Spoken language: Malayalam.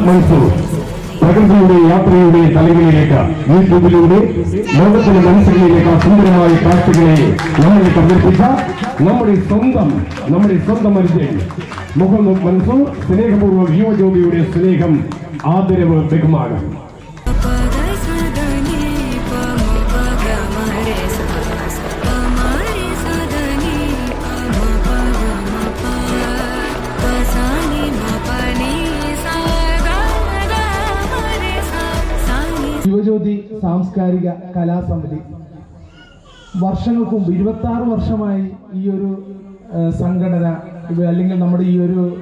മൻസൂർ പ്രകൃതിയുടെ യാത്രയുടെ തലങ്ങളിലേക്ക് യൂട്യൂബിലൂടെ ലോകത്തിലെ മനസ്സുകളിലേക്ക് സുന്ദരമായ കാഴ്ചകളെ നമ്മളിലേക്ക് അവതരിപ്പിച്ച നമ്മുടെ സ്വന്തം അനുജൻ മുഹമ്മദ് മൻസൂർ സ്നേഹപൂർവ്വം യുവജ്യോതിയുടെ സ്നേഹം ആദരവ് ബഹുമാനം. യുവജ്യോതി സാംസ്കാരിക കലാസമിതി വർഷങ്ങൾക്ക് മുമ്പ് 26 വർഷമായി ഈ ഒരു സംഘടന അല്ലെങ്കിൽ നമ്മുടെ ഈ ഒരു